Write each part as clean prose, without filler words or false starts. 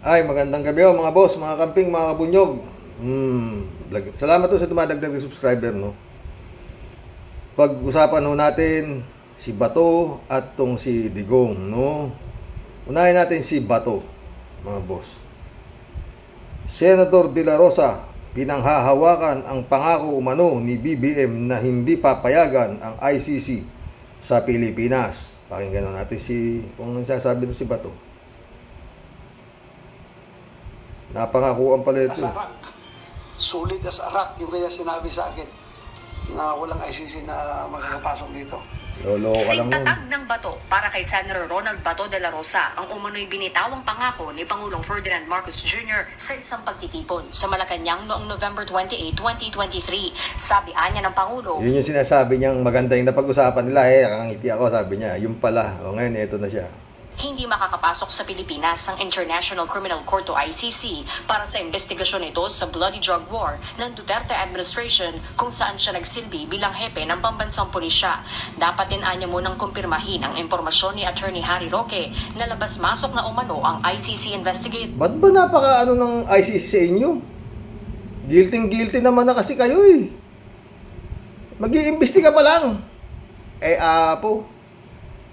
Ay, magandang gabi mga boss, mga kamping, mga kabunyog. Salamat to sa dumadagdag ng subscriber, no. Pag-usapan ho natin si Bato at tong si Digong, no. Unahin natin si Bato, mga boss. Senator De La Rosa, pinanghahawakan ang pangako umano ni BBM na hindi papayagan ang ICC sa Pilipinas. Pakinggan natin kung nagsasabi si Bato. Napangakuan pala ito. Sulit as arak yung kaya sinabi sa akin na walang ICC na makakapasok dito. Lolo ka lang nun. Tatag ng Bato para kay Senator Ronald Bato de la Rosa ang umano'y binitawang pangako ni Pangulong Ferdinand Marcos Jr. sa isang pagtitipon sa Malacanang noong November 28, 2023. Sabi anya ng Pangulo, yun yung sinasabi niyang maganda yung napag-usapan nila nakangiti ako, sabi niya. Yung pala, ngayon ito na siya. Hindi makakapasok sa Pilipinas ang International Criminal Court o ICC para sa investigasyon nito sa bloody drug war ng Duterte administration kung saan siya nagsilbi bilang hepe ng pambansang pulisya. Dapat din anya munang kumpirmahin ang impormasyon ni Attorney Harry Roque na labas-masok na umano ang ICC investigate. Ba't ba napaka ng ICC sa inyo? Guilty naman na kasi kayo eh. Mag-iimbestiga pa lang.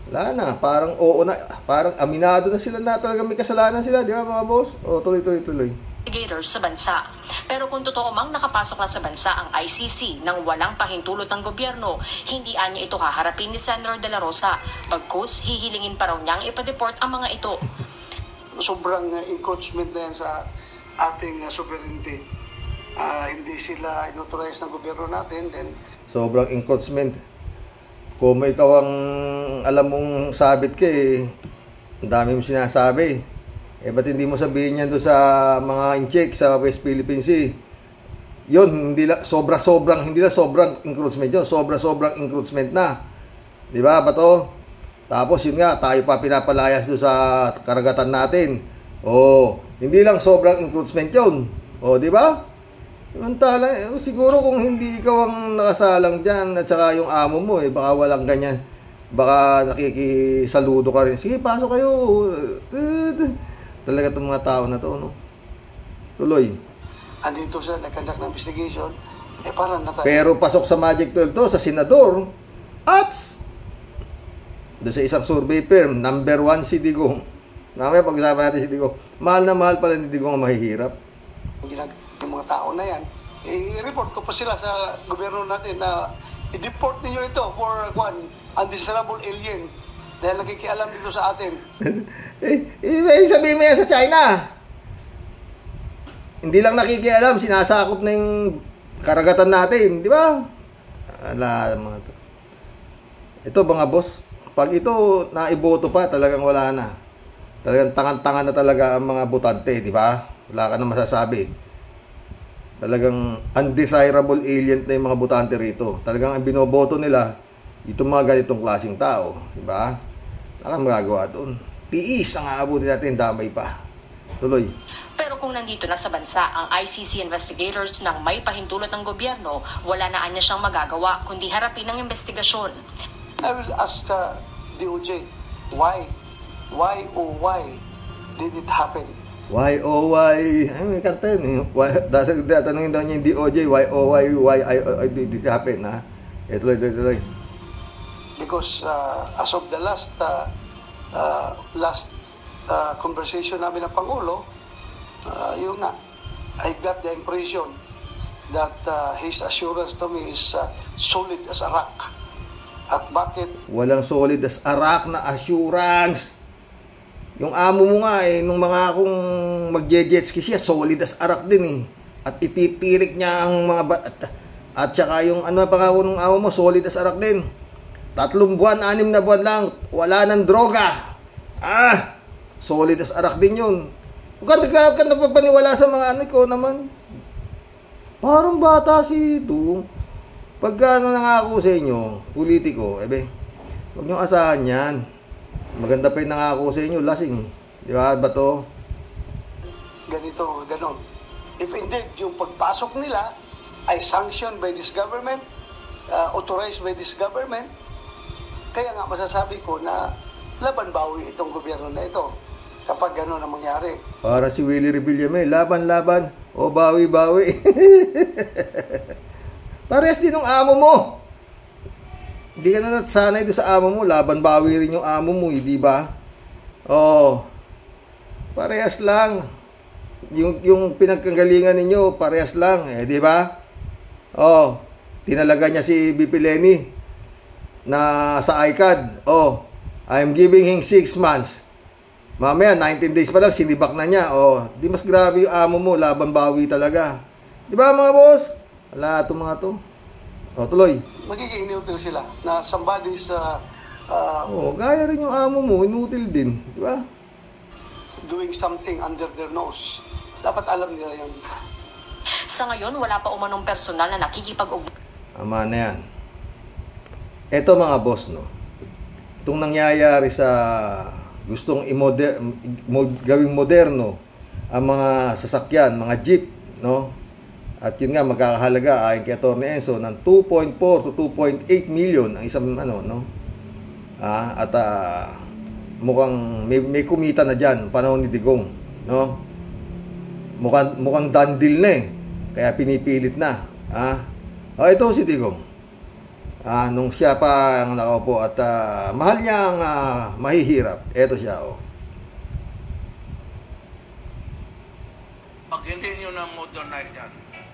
Wala na, parang oo na, parang aminado na sila na talaga may kasalanan sila, di ba mga boss? O tuloy. Investigators sa bansa. Pero kung totoo mang nakapasok na sa bansa ang ICC nang walang pahintulot ng gobyerno, hindi anya ito haharapin ni Senator De La Rosa. Bagkus, hihilingin pa raw niyang ipa-deport ang mga ito. Sobrang encroachment na yan sa ating sovereignty. Hindi sila inauthorize ng gobyerno natin, then sobrang encroachment. Kung ikaw ang alam mong sabit ka ang dami mong sinasabi. Ba't hindi mo sabihin yan doon sa mga incheck sa West Philippine Sea? Yun, hindi lang sobrang encroachment yun. Sobrang encroachment na. Di ba, Bato? Tapos yun nga, tayo pa pinapalayas doon sa karagatan natin. Hindi lang sobrang encroachment yun. Di ba? Samantala, siguro kung hindi ikaw ang nakasalang dyan at saka yung amo mo, baka walang ganyan. Baka nakikisaludo ka rin. Sige, pasok kayo. Talaga itong mga tao na to, no? Tuloy. Andito sila, nag-conduct ng investigation, parang natin. Pero pasok sa Magic 12 to, sa senador, at doon sa isang survey firm, number 1 si Digong. Mamaya pag-usapan natin si Digong. Mahal na mahal pala ni Digong ang mahihirap. Yung mga tao na yan, i-report ko pa sila sa gobyerno natin na i-deport ninyo ito for undesirable alien dahil nakikialam dito sa atin. Sabihin mo yan sa China. Hindi lang nakikialam, sinasakop na yung karagatan natin, di ba? Mga to. Ito mga boss, pag ito naiboto pa, talagang wala na. Talagang tangan-tangan na talaga ang mga botante, di ba? Wala ka na masasabi. Talagang undesirable alien na yung mga botante rito. Talagang ang binoboto nila, itong mga ganitong klaseng tao. Diba? Wala kang magagawa doon. Tiis ang aabutin natin, damay pa. Tuloy. Pero kung nandito na sa bansa ang ICC investigators nang may pahintulot ng gobyerno, wala na anya siyang magagawa kundi harapin ang investigasyon. I will ask DOJ, why did it happen? Why may kanta yun tatanungin daw niya yung DOJ, why did it happen, ha? Tuloy. Because as of the last conversation namin ng Pangulo, yun nga, I got the impression that his assurance to me is solid as a rock. At bakit? Walang solid as a rock na assurance. Yung amo mo nga nung mga akong magje-jetski siya, solid as arak din At ititirik niya ang mga at saka yung pangako ng amo mo, solid as arak din. 3 buwan, 6 na buwan lang, wala nang droga. Solid as arak din yun. Huwag ka napapaniwala sa mga ko naman. Parang bata si ito. Pagka nangako sa inyo, politiko, huwag niyong asahan yan. Maganda pa yung nangako sa inyo, lasing Di ba, Bato? Ganon. If indeed, yung pagpasok nila ay sanctioned by this government, authorized by this government, kaya nga masasabi ko na laban bawi itong gobyerno na ito. kapag gano'n ang mangyari. Para si Willie Revillame, laban-laban, o bawi-bawi. Parehas din ng amo mo. Hindi ka na nasanay doon sa amo mo, laban-bawi rin yung amo mo, di ba? Oh, parehas lang. Yung pinagkagalingan ninyo, parehas lang, di ba? Oh, tinalaga niya si BP Lenny na sa ICAD. Oh, I'm giving him 6 months. Mamaya, 19 days pa lang, sinibak na niya. Oh, di mas grabe yung amo mo, laban-bawi talaga. Di ba mga boss? Wala itong mga to. Oh, tuloy. Magiging inutil sila na somebody's gaya rin yung amo mo, inutil din. Di ba? doing something under their nose. Dapat alam nila yun. Sa ngayon, wala pa umanong personal na nakikipag-ugnayan. Ama na yan. Eto mga boss, no? Itong nangyayari sa gustong gawing moderno ang mga sasakyan, mga jeep, no? At yun nga, magkakahalaga ayon kay Atty. Enzo ng 2.4 to 2.8 million ang isang no? Mukhang may kumita na diyan panahon ni Digong, no? Mukhang done deal na eh. Kaya pinipilit na. Ito si Digong. Nung siya pa ang nakaupo at mahal niya ang mahihirap. Ito siya, oh. Pag hindi nyo na modernize yan,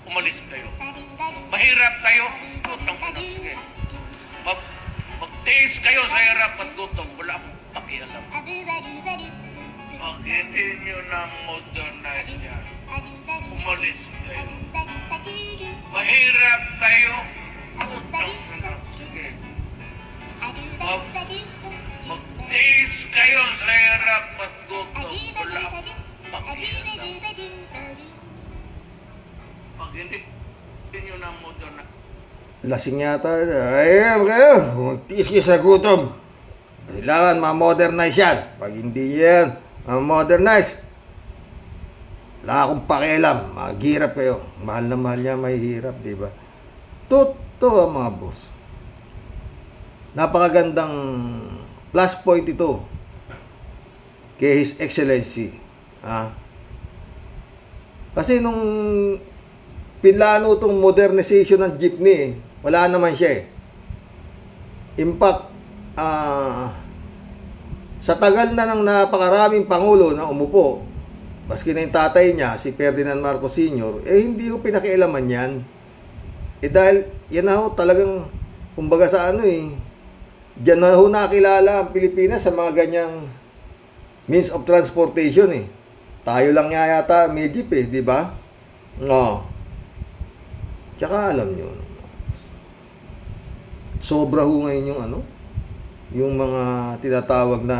umalis kayo. Mahirap kayo, gutom ko na. Sige. Magtiis kayo sa hirap at gutom. Wala akong pakialam. Pag hindi nyo na modernize yan, umalis kayo. Mahirap kayo, gutom ko na. Sige. Magtiis kayo sa hirap at gutom. Wala akong pakialam. Pag hindi nyo na modernize. Lasing yata. Ay, kayo. Magtiis kayo sa gutom. Kailangan ma-modernize yan. Pag hindi yan ma-modernize, wala akong pakialam. Maghirap kayo. Mahal na mahal niya, mahihirap, di ba? Totoo mga boss. Napakagandang plus point ito kay His Excellency. Kasi nung pinlano itong modernization ng jeepney, wala naman siya eh. In fact, sa tagal na ng napakaraming pangulo na umupo, maski na yung tatay niya, si Ferdinand Marcos Sr., hindi ko pinakialaman yan. Dahil yan na ho talagang, kumbaga sa diyan na ho nakilala ang Pilipinas sa mga ganyang means of transportation eh. Tayo lang nga yata may jeep eh, di ba? No. Tsaka alam nyo, sobra ho ngayon yung yung mga tinatawag na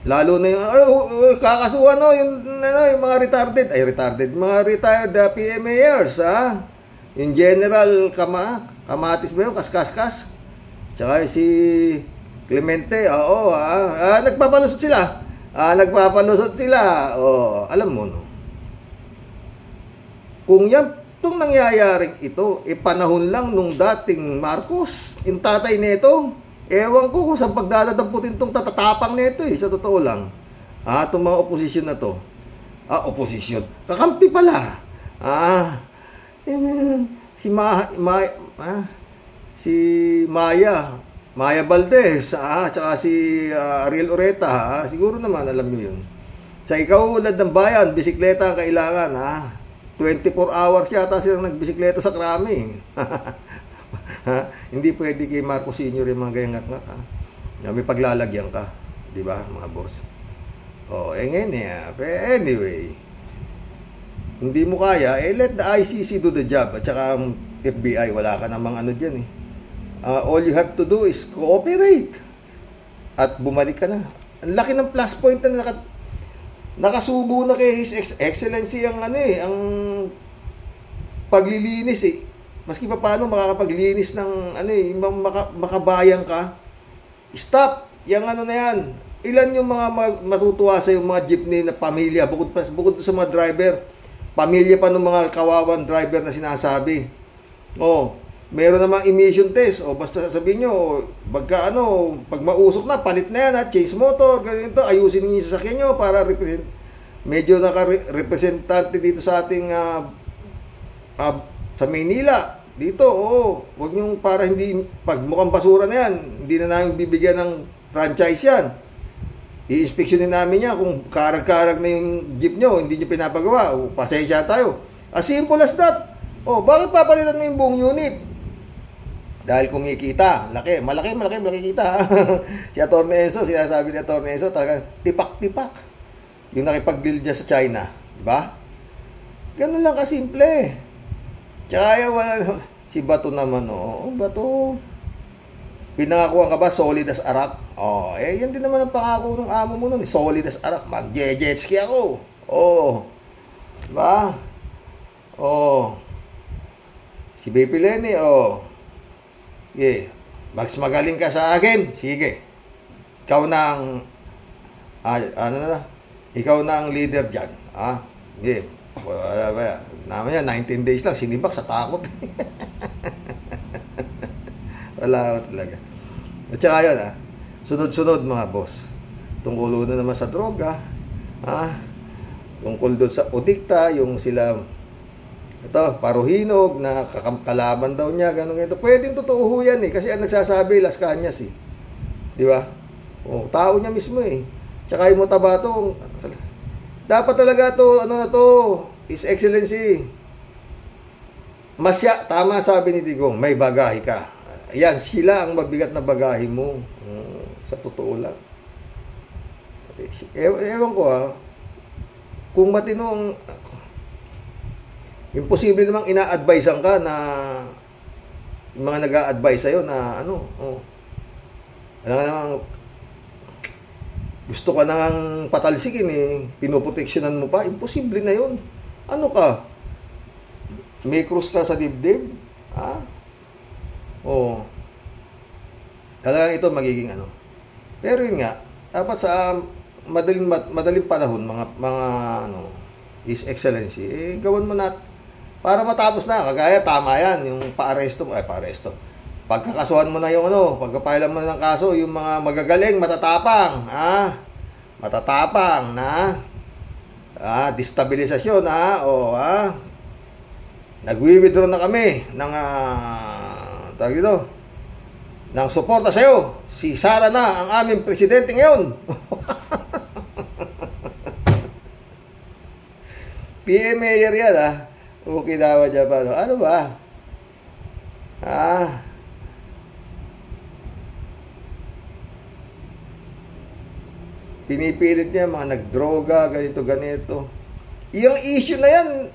lalo na yung kakasuhan yung mga retarded, mga retired PMAers, yung General Kamatis ba yun, Kaskas, tsaka si Clemente, nagpapalusot sila, alam mo, no? Kung itong nangyayaring ito, panahon lang nung dating Marcos, yung tatay nito, ewan ko kung saan pagdadadamputin itong tatatapang nito sa totoo lang. Itong mga oposisyon na to. Oposisyon. Kakampi pala. Si Maya Valdez, tsaka si Ariel Ureta, siguro naman alam niyo yun. Sa ikaulad ng bayan, bisikleta ang kailangan, 24 hours yata silang nagbisikleta sa Krami. Hindi pwede kay Marcos Sr. yung mga gayang ngak-ngak. May paglalagyan ka. Di ba, mga boss? Ngayon anyway, hindi mo kaya, let the ICC do the job. At saka ang FBI, wala ka namang dyan eh. All you have to do is cooperate. At bumalik ka na. Ang laki ng plus point na nakasubo na kay His Excellency ang ang paglilinis eh. Maski pa paano makakapaglinis ng makabayan ka. Stop. Yang na yan. Ilan yung mga matutuwa sa yung mga jeepney na pamilya bukod sa mga driver. Pamilya pa ng mga kawawan driver na sinasabi. meron namang emission test, o basta sasabihin nyo, pag mausok na, palit na yan, change motor, ganito, ayusin niyo yung sasakyan nyo para medyo naka-representante dito sa ating sa Maynila. Dito, wag nyo para hindi, pag mukhang basura na yan, hindi na namin bibigyan ng franchise yan. I-inspeksyonin namin yan kung karag-karag na yung jeep nyo, hindi nyo pinapagawa, pasensya tayo. As simple as that. Bakit papalitan mo yung buong unit? Dahil kumikita, malaki kita. Si Atty. Enzo, sinasabi ni Atty. Enzo, talagang tipak-tipak. Yung nakipag-deal dyan sa China, di ba? Ganun lang kasimple. Tsaka si Bato naman, Bato. Pinangakuan ka ba solid as arak? Yan din naman ang pangako ng amo mo nun, solid as arak. Mag-jetski ako. Di ba? Si Baby Lenny, Max, magaling ka sa akin. Sige. Ikaw na ang ikaw na ang leader diyan. Sige. Wala. Naman yan, 19 days lang sinibak sa takot. Wala talaga. At saka yun, sunod-sunod mga boss. Tungkol na naman sa droga. Tungkol doon sa Odikta, yung sila Paruhinog na kalaban daw niya, ganito. Pwedeng totoo ho yan kasi ang nagsasabi Las Cañas di ba? Tao niya mismo Tsaka yung Motabato, dapat talaga His Excellency Masya, tama sabi ni Digong, may bagahe ka. Yan, sila ang mabigat na bagahe mo. Sa totoo lang. Ewan ko kung matino imposible namang ina-advisean ka na yung mga nag-a-advise sa'yo na gusto ka nang patalsikin pinoproteksyonan mo pa, imposible na yun. Ano ka? May krus ka sa dibdib? Talagang ito magiging Pero yun nga, dapat sa madaling panahon, mga His Excellency, gawan mo na para matapos na. Kagaya, tama yan, yung pa-aresto mo, pagkakasuhan mo na yung pagkapailan mo na ng kaso, yung mga magagaling, matatapang, matatapang na, destabilisasyon, nagwi-withdraw na kami ng, ng suporta sa'yo. Si Sara na ang aming presidente ngayon. PM Mayor yan, Okinawa, Japan. Ano ba? Pinipilit niya mga nagdroga, ganito. Yung issue na yan,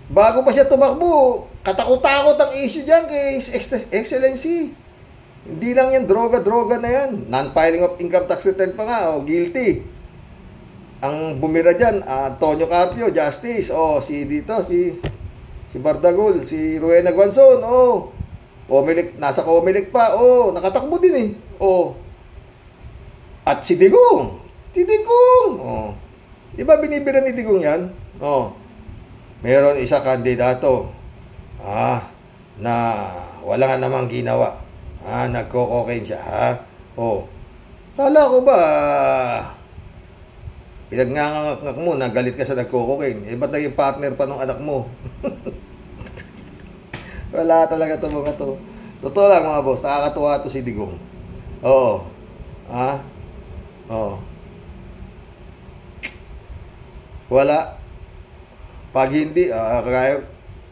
bago pa siya tumakbo, katakot-takot ang issue dyan kay Excellency. Hindi lang yan, droga na yan. Non-filing of income tax return pa nga, guilty. Ang bumira dyan, Antonio Carpio, Justice, si Bardagol, si Rowena Guanzon, nasa Comelec pa, nakatakbo din At si Digong, di ba binibira ni Digong yan? Meron isa kandidato, na wala nga namang ginawa, nagko-cocaine siya, kala ko ba, pinagngangak mo, nagalit ka sa nagko-cocaine. Ba't naging partner pa nung anak mo? Wala talaga ito mga to. Totoo lang mga boss, nakakatuwa to si Digong. Wala. Pag hindi, kaya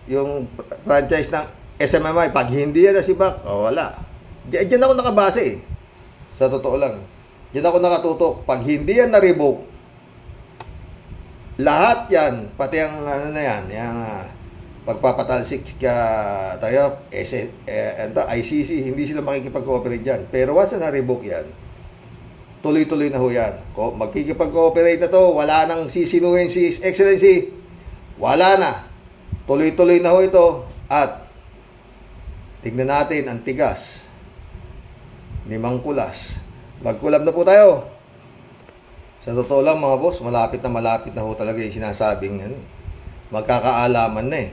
yung franchise ng SMMI, pag hindi yan na si Bak, wala. Diyan ako nakabase Sa totoo lang. Diyan ako nakatutok. Pag hindi yan na-revoke, lahat yan, pati ang yung pagpapatalsik ka ICC, hindi sila makikipag-cooperate dyan. Pero once na na-revoke yan, tuloy-tuloy na ho yan. Magkikipag-cooperate na to, wala nang sisinuhin si His Excellency. Wala na. Tuloy-tuloy na ho ito. At tignan natin ang tigas ni Mang Kulas. Mag-collab na po tayo. Sa totoo lang mga boss, malapit na ho talaga yung sinasabing magkakaalaman na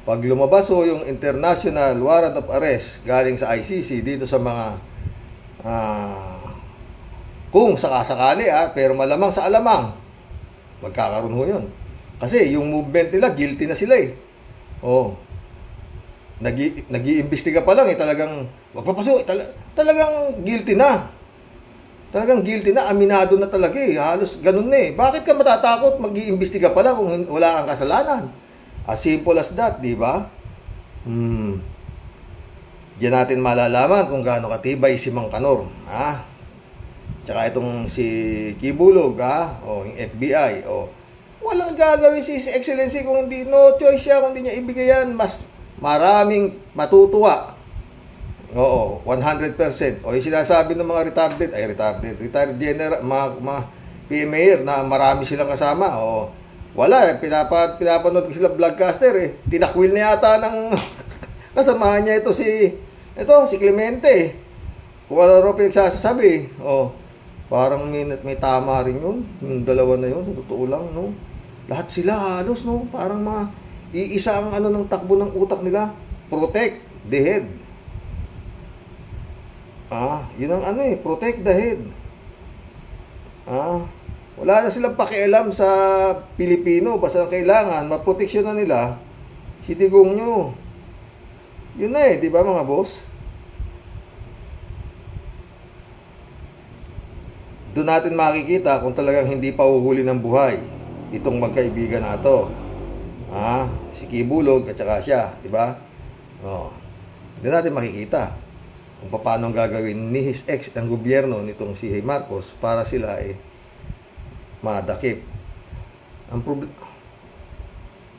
Pag lumabas ho yung international warrant of arrest galing sa ICC dito sa mga kung sakasakali pero malamang sa alamang magkakaroon ho yun. Kasi yung movement nila, guilty na sila eh. Oh. Nag-iimbestiga pa lang talagang magpapaso, talagang guilty na. Talagang guilty na, aminado na talaga eh. Halos ganun na eh. Bakit ka matatakot mag-iimbestiga pa lang kung wala kang kasalanan? As simple as that, di ba? Diyan natin malalaman kung gaano katibay si Mang Kanor, ha? Tsaka itong si Kibulog, ha? O yung FBI, o walang gagawin si Excellency kung hindi, no choice siya kung hindi niya ibigay yan. Mas maraming matutuwa. Oo, 100%. O yung sinasabi ng mga retired general, mga PMA na marami silang kasama, o wala pinapanood ko sila vlogcaster eh. Tinakwil na yata ng kasamahan niya si Clemente. Kung ano pinagsasabi. Oh, parang may tama rin yun. Yung dalawa na yun, sa totoo lang, no. Lahat sila halos, no. Parang iisa ang ng takbo ng utak nila. Protect the head. Yun ang protect the head. Wala na silang pakialam sa Pilipino. Basta kailangan, maproteksyon na nila si Digong nyo. Yun na di ba mga boss? Doon natin makikita kung talagang hindi pa uhuli ng buhay itong magkaibigan na ito. Si Kibulog at saka siya, di ba? Doon natin makikita kung paano gagawin ni his ex ang gobyerno nitong si Marcos para sila madakip. Ang problema,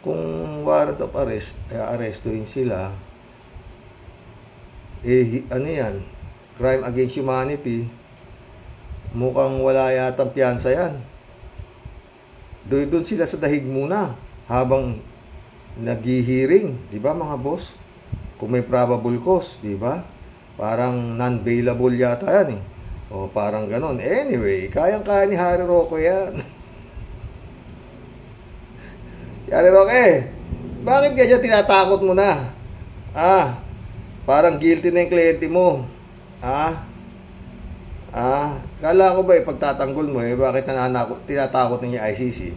kung warrant of arrest, arestuhin sila, yan, crime against humanity, mukhang wala yatang piyansa yan. Doon sila sa dahig muna, habang naghihiring, di ba mga boss? Kung may probable cause, di ba? Parang non-bailable yata yan eh. O parang ganon. Anyway, kayang-kaya ni Harry Roque yan. Harry Roque, bakit ganyan tinatakot mo na? Parang guilty na yung kliyente mo. Kala ko ba pagtatanggol mo bakit tinatakot niya ICC?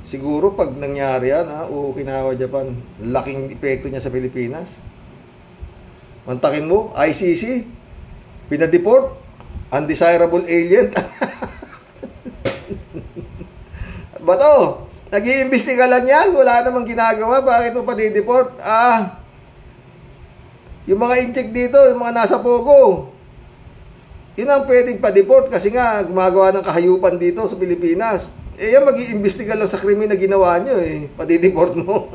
Siguro pag nangyari yan, Okinawa, Japan, laking epekto niya sa Pilipinas. Mantakin mo, ICC, pinadeport, undesirable alien. Bato, nag-iimbestiga lang yan, wala namang ginagawa, bakit mo pa-deport? Yung mga incheck dito, yung mga nasa Pogo, yun ang pwedeng pa-deport kasi nga gumagawa ng kahayupan dito sa Pilipinas. Yan mag-iimbestiga lang sa krimen na ginawa nyo pa-deport mo.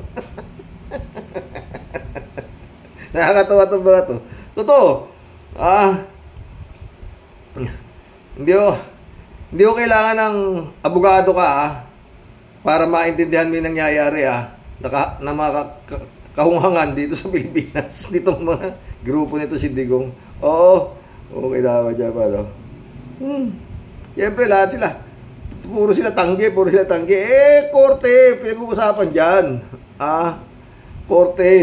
Nakakatawa ito ba ito? Totoo. Hindi ko kailangan ng abogado ka para maintindihan mo yung nangyayari na kahunghangan dito sa Pilipinas. Ditong mga grupo nito si Digong. Oo. Okay na dyan pa. Siyempre lahat sila. Puro sila tanggi. Korte. Pinag-uusapan dyan. Korte.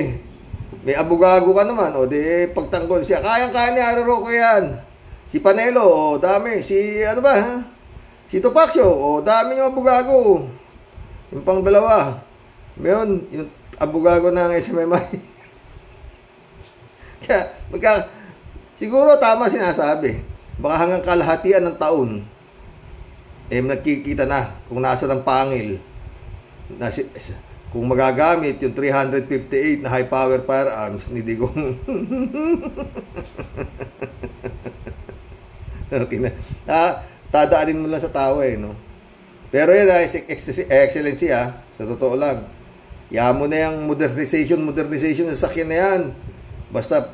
May abogado ka naman, di pagtanggol siya. Kayang-kaya ni Harry Roque yan. Si Panelo, dami. Si Si Topacio, dami yung abogado. Yung pang dalawa. Ngayon, yung abogado ng SMMI. Kaya, siguro tama sinasabi. Baka hanggang kalahatian ng taon, nagkikita na kung nasa ng pangil. Kung magagamit yung 358 na high-power firearms ni Digong. Okay na. Tadaanin mo lang sa tao no? Pero yan, Excellency sa totoo lang. Yaman mo na yung modernization sa sakyan na yan. Basta,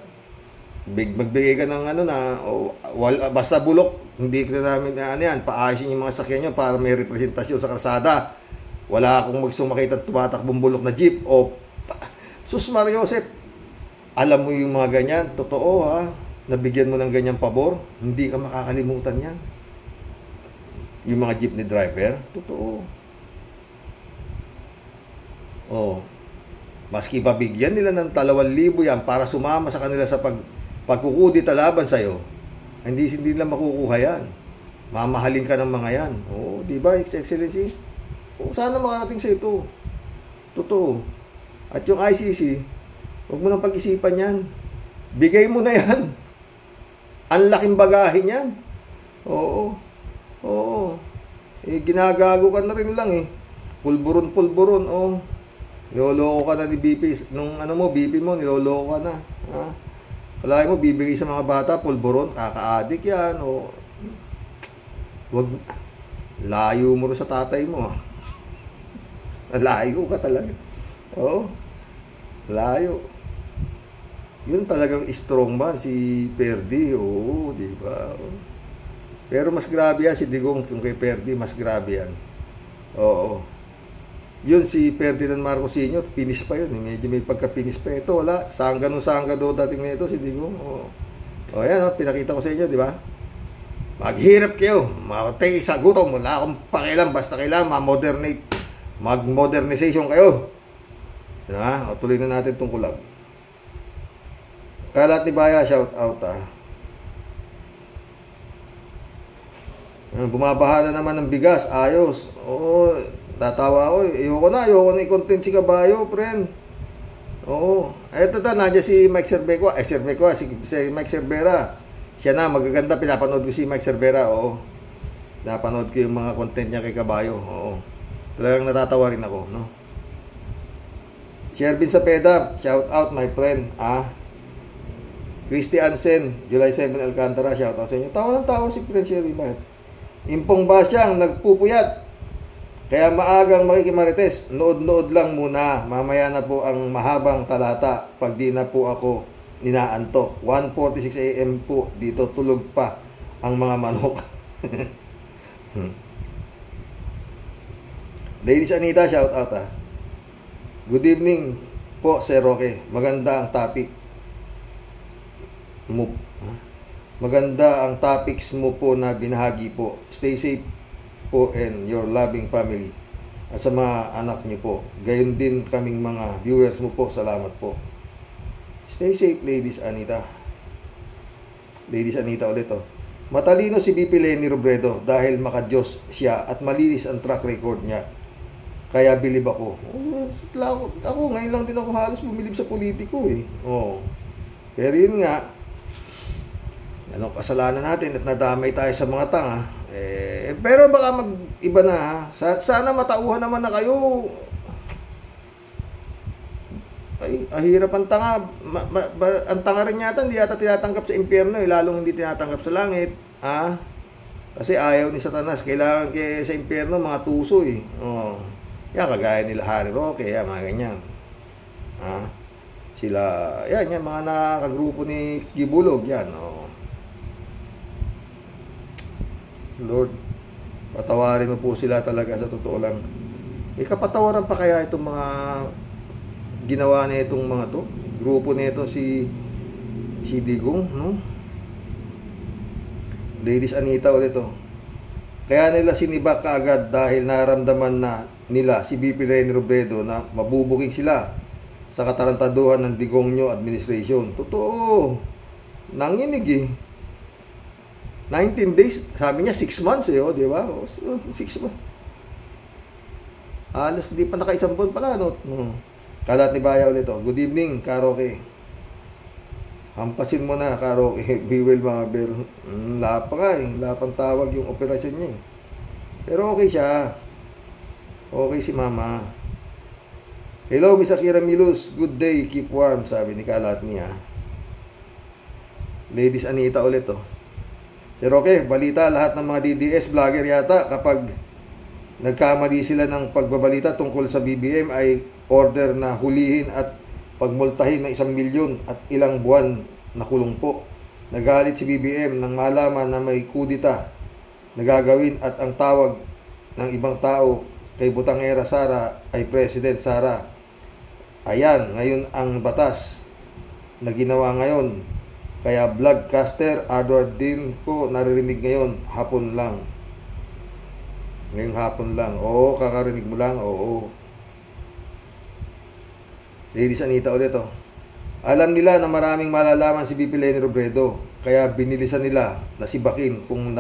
magbigay ka ng basta bulok, hindi ko na namin paayusin yung mga sakyan nyo para may representasyon sa kalsada. Wala akong magsumakit at tumatakbong bulok na jeep Sus Mario Joseph, alam mo yung mga ganyan, totoo nabigyan mo ng ganyang pabor, hindi ka makakalimutan yan. Yung mga jeepney driver, totoo. Oh. Maski babigyan nila ng 2,000 yan para sumama sa kanila sa pagkukudita laban sa'yo, hindi nila makukuha yan. Mamahalin ka ng mga yan. Oh, di ba, Excellency? Oh, sana makarating sa ito. Totoo. At yung ICC, huwag mo nang pag-isipan yan. Bigay mo na yan. Ang laking bagahe niyan. Oo. Oo. Ginagago ka na rin lang Pulburon. Oh. Niloloko ka na ni BP. Nung BP mo, niloloko ka na. Ha? Kalahin mo, bibigay sa mga bata, pulburon, kaka-addict yan. O, wag, layo mo rin sa tatay mo. Layo ka talaga. Oo. Layo. Yun talagang strong man si Perdi. Oo, di ba? Pero mas grabe yan si Digong kung kay Perdi, mas grabe yan. Oo. Yun si Ferdinand Marcos Sr., pinis pa yun. Medyo may pagka-pinis pa. Ito, wala. Sangga do dating na ito si Digong. Oo. O yan, pinakita ko sa inyo, di ba? Maghirap kayo. Matay sa gutom. Wala akong pakialam. Basta kailangan mag-modernization kayo. Diba? O, tuloy na natin itong kulab. Kalat ni Baya, shout out Bumabaha na naman ng bigas. Ayos. Oo, tatawa ako. Ayoko na i-content si Kabayo, friend. Oo. Eto nandiyan si Mike Cervecoa. Si Mike Cervera. Siya na, magaganda. Pinapanood ko si Mike Cervera. Oo. Napanood ko yung mga content niya kay Kabayo. Oo. Talagang natatawa rin ako, no? Shervin Sapeda, shout out my friend. Christy Ansen, July 7 Alcantara, shout out sa inyo. Tawa ng tawa si Prince Shervin. Impong ba siyang nagpupuyat? Kaya maagang makikimarites. Nood-nood lang muna. Mamaya na po ang mahabang talata pag di na po ako ninaantok. 1:46 AM po. Dito tulog pa ang mga manok. Ladies Anita, shout out Good evening po, Sir Roque. Maganda ang topic mo. Maganda ang topics mo po na binahagi po. Stay safe po and your loving family. At sa mga anak niyo po. Gayon din kaming mga viewers mo po. Salamat po. Stay safe, Ladies Anita. Ladies Anita ulit Matalino si BP Lenny Robredo dahil makadiyos siya at malinis ang track record niya. Kaya bilib ako. Ako ngayon lang din ako halos bumilib sa politiko Pero yun nga, anong kasalanan natin at nadamay tayo sa mga tanga. Pero baka mag-iba na Sana matauhan naman na kayo. Ay, ahirap ang tanga. Ang tanga rin yata, hindi yata tinatanggap sa impyerno lalong hindi tinatanggap sa langit. Kasi ayaw ni Satanas. Kailangan sa impyerno mga tuso Yan, kagaya nila Harry Roque, yan, mga ganyan. Sila, yan, mga nakagrupo ni Gibulog, yan, Lord, patawarin mo po sila talaga sa totoo lang. May kapatawaran pa kaya itong mga ginawa na itong mga to? Grupo na ito si Digong, no? Ladies Anita ulit Kaya nila sinibak kaagad dahil naramdaman na nila si BP Lenny Robredo na mabubuking sila sa katarantaduhan ng Digongyo administration. Totoo. Nanginig 19 days, sabi niya 6 months di ba? 6 months. Halos di pa naka-isang buwan pala, Kalat ni Baya ulit Good evening, Karoke. Hampasin mo na, Karoke. Biwel mga bero. Lapa nga lapang tawag yung operasyon niya Pero okay siya. Okay si Mama. Hello, Miss Akira Milus. Good day, keep warm, sabi ni Kalat niya. Ladies Anita ulit Pero okay, balita lahat ng mga DDS vlogger yata kapag nagkamali sila ng pagbabalita tungkol sa BBM ay order na hulihin at pagmultahin ng 1 milyon at ilang buwan na kulong po. Nagalit si BBM nang malaman na may kudita na gagawin at ang tawag ng ibang tao kay Butangera Sara ay President Sara. Ayan, ngayon ang batas na ginawa ngayon. Kaya vlogcaster Edward din ko naririnig ngayon hapon lang. Ngayong hapon lang. Oo, kakarinig mo lang. Oo. Ladies Anita ulit, oh. Alam nila na maraming malalaman si BP Leni Robredo, kaya binilisan nila na si Bakin. Kung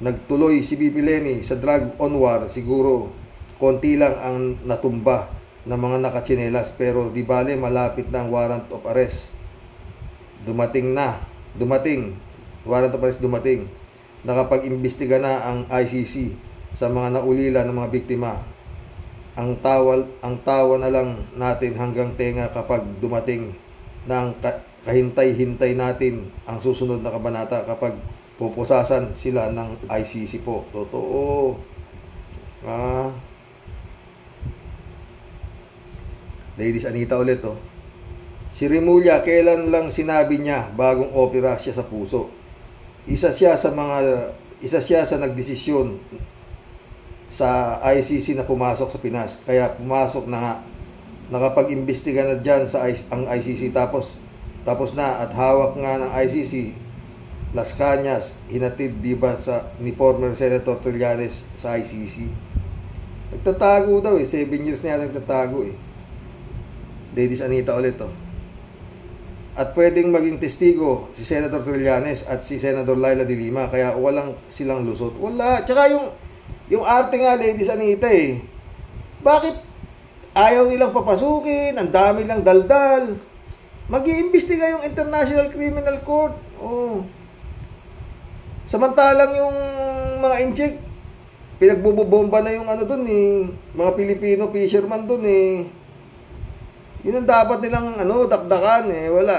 nagtuloy si BP Leni sa drug on war, siguro konti lang ang natumba ng mga nakatsinelas, pero di bale malapit na ang warrant of arrest. Dumating. Warrant of arrest dumating. Nakapag-imbestiga na ang ICC sa mga naulila ng mga biktima. Ang tawa na lang natin hanggang tenga kapag dumating na ang kahintay-hintay natin ang susunod na kabanata kapag pupusasan sila ng ICC po. Totoo. Ladies Anita ulit, oh. Si Remulla, kailan lang sinabi niya bagong opera siya sa puso? Isa siya sa nagdesisyon sa ICC na pumasok sa Pinas. Kaya pumasok na nga. Nakapag-imbestiga na dyan ang ICC. Tapos na at hawak nga ng ICC Las Cañas, hinatid diba ni former Senator Trillanes sa ICC. Nagtatago daw 7 years na yan nagtatago Ladies Anita ulit, oh. At pwedeng maging testigo si Senator Trillanes at si Senator Laila de Lima, kaya walang silang lusot. Wala. Tsaka yung arte nga, Ladies Anita, bakit ayaw nilang papasukin? Ang dami lang daldal. Mag-iimbestiga yung International Criminal Court. Oh. Samantalang yung mga incheck, pinagbubomba na yung dun mga Pilipino fisherman dun Yun ang dapat nilang dakdakan wala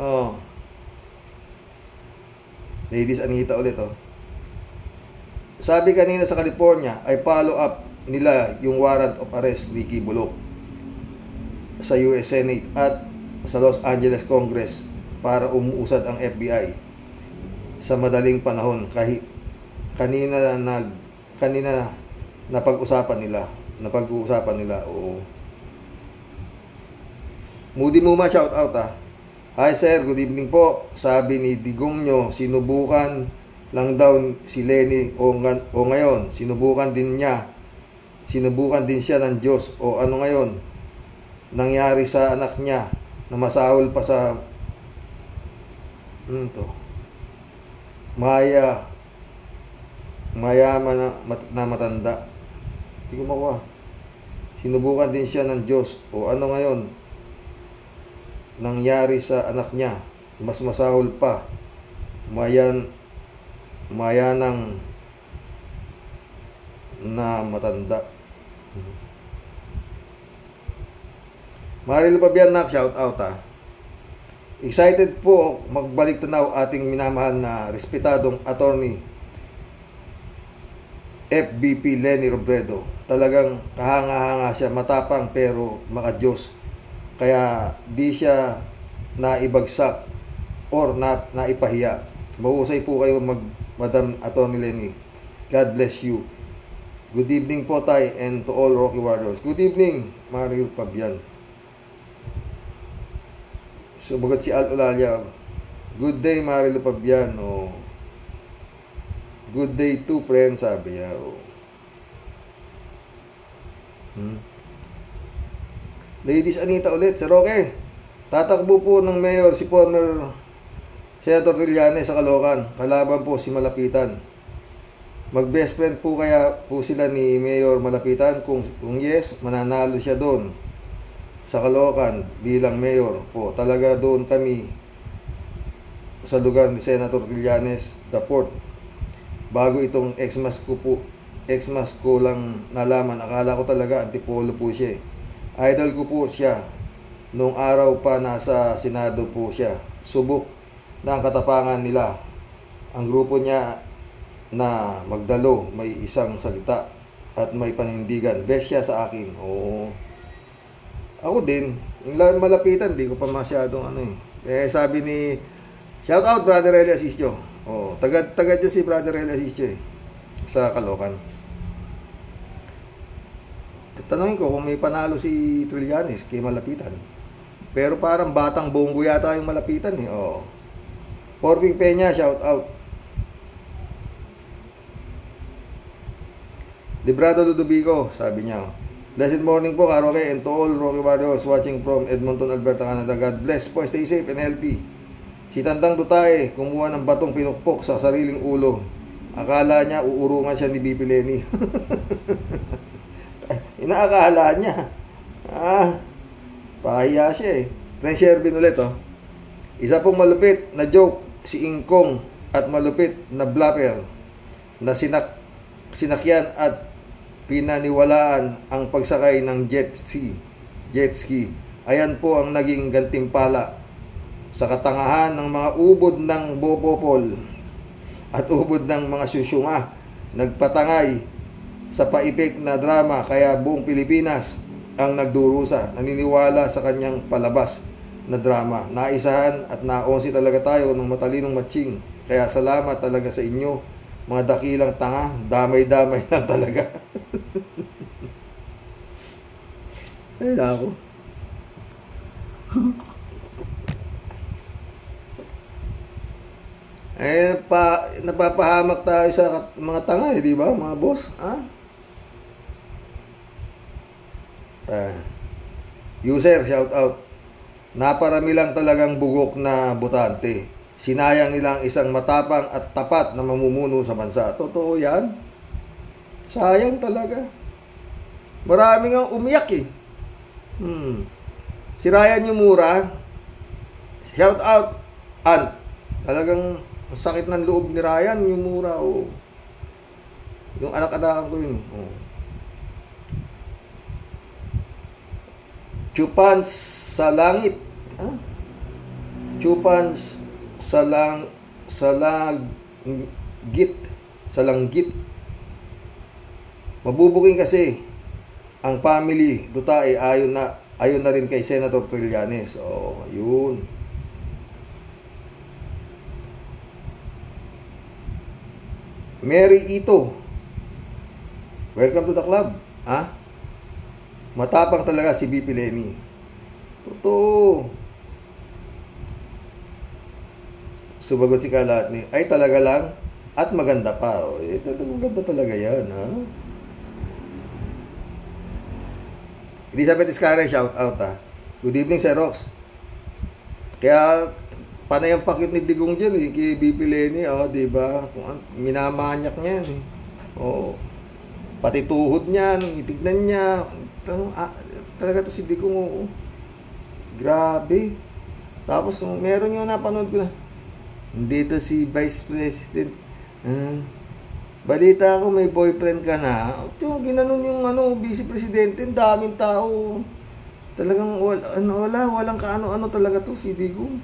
Oh. Ladies Anita ulit, oh. Sabi kanina sa California ay follow up nila yung warrant of arrest ni Kiki Bulok sa US Senate at sa Los Angeles Congress para umuusad ang FBI sa madaling panahon. Kahit kanina napag-usapan nila. Oo. Moody Muma, shout out Hi sir, good evening po. Sabi ni Digong nyo, sinubukan lang daw si Leni o ngayon, sinubukan din siya ng Diyos o ano ngayon nangyari sa anak niya na masahol pa sa mayaman na matanda. Hindi ko makuha. Sinubukan din siya ng Diyos o ano ngayon nangyari sa anak niya, mas masahol pa, mayanang na matanda. Maril Pabian, shout out Excited po magbalik tanaw ating minamahal na respetadong attorney FBP Leni Robredo. Talagang kahanga-hanga siya, matapang pero makadiyos. Kaya di siya naibagsak or naipahiya. Mahusay po kayo Madam Atty. Leni. God bless you. Good evening po tay and to all Rocky Warriors. Good evening, Mario Pabian. Sumagot si Al Ulalia. Good day, Mario Pabian. Oh. Good day too, friend, sabi niya. Oh. Ladies Anita ulit, Sir Roque. Tatakbo po ng mayor si former Senator Trillanes sa Caloocan. Kalaban po si Malapitan. Mag-best friend po kaya po sila ni Mayor Malapitan? Kung yes, mananalo siya doon sa Caloocan bilang mayor po. Talaga doon kami sa lugar ni Senator Trillanes, the port. Bago itong ex-mas ko lang nalaman. Akala ko talaga antipolo po siya. Idol ko po siya. Noong araw pa nasa Senado po siya. Subok na ang katapangan nila. Ang grupo niya na magdalo, may isang salita at may panindigan. Best siya sa akin. Oo. Ako din, yung Malapitan, di ko pa masyadong sabi ni, shout out Brother Eli Asisio. Oh, tagad dyan si Brother Eli Asisio sa Caloocan. Tanungin ko kung may panalo si Trillanes kay Malapitan. Pero parang batang Bongo yata yung Malapitan Oh. Porping Peña, shout out. Librado Ludovico, sabi niya. Blessed morning po, Karoke, and to all Rocky Warriors watching from Edmonton, Alberta, Canada. God bless po, stay safe and healthy. Si Tandang Dutae, kumuha ng batong pinukpok sa sariling ulo. Akala niya, uurungan siya ni BP Lenny. Inaakala niya. Pahiya siya eh. Friend Shervin ulit, oh. Isa pong malupit na joke, si Ingkong, at malupit na blapper na sinakyan at pinaniwalaan ang pagsakay ng jet ski. Ayan po ang naging gantimpala sa katangahan ng mga ubod ng bopopol at ubod ng mga susyunga. Nagpatangay sa paipik na drama, kaya buong Pilipinas ang nagdurusa. Naniniwala sa kanyang palabas na drama. Naisahan at naonsi talaga tayo ng matalinong matching. Kaya salamat talaga sa inyo, mga dakilang tanga. Damay-damay lang talaga. Ay, ako. Napapahamak tayo sa mga tanga, di ba, mga boss? User, shout out. Naparami lang talagang bugok na botante. Sinayang nilang isang matapang at tapat na mamumuno sa bansa. Totoo yan. Sayang talaga. Maraming ang umiyak eh. Si Ryan Yumura, shout out. Talagang sakit ng loob ni Ryan Yumura. Yung anak-anakan ko yun. Chupans sa langit. Chupans sa langgit. Mabubuking kasi ang family Dutae ayon na rin kay Senator Trillanes. Yun. Mary Ito, welcome to the club. Matapang talaga si BP Lenny. Totoo. Sumagot si Kalatni, ay talaga lang at maganda pa. Maganda talaga yan, Elizabeth Iscare, shout out, Good evening, Sir Rox. Kaya panay ang pakit ni Digong dyan kay BP Lenny, diba? Minamanyak niya yan pati tuhod niyan, itignan niya. Talaga to si Digong, grabe. Tapos meron yung napanood ko na, dito si Vice President, balita ko may boyfriend ka na. Ginanon yung Vice Presidente, daming tao. Talagang walang kaano-ano talaga to si Digong.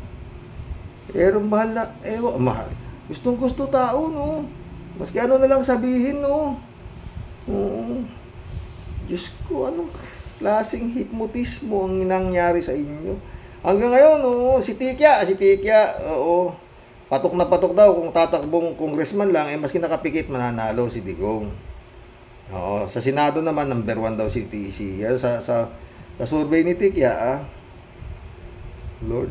Pero bahala, mahal. Gustong-gusto tao, no. Maski ano na lang sabihin, no. Diyos ko, anong klaseng hypnotismo ang nangyari sa inyo. Hanggang ngayon, si Tikya, patok na patok daw kung tatakbong congressman lang, maski nakapikit, mananalo si Digong. Sa Senado naman, number 1 daw si TC. Sa survey ni Tikya, Lord.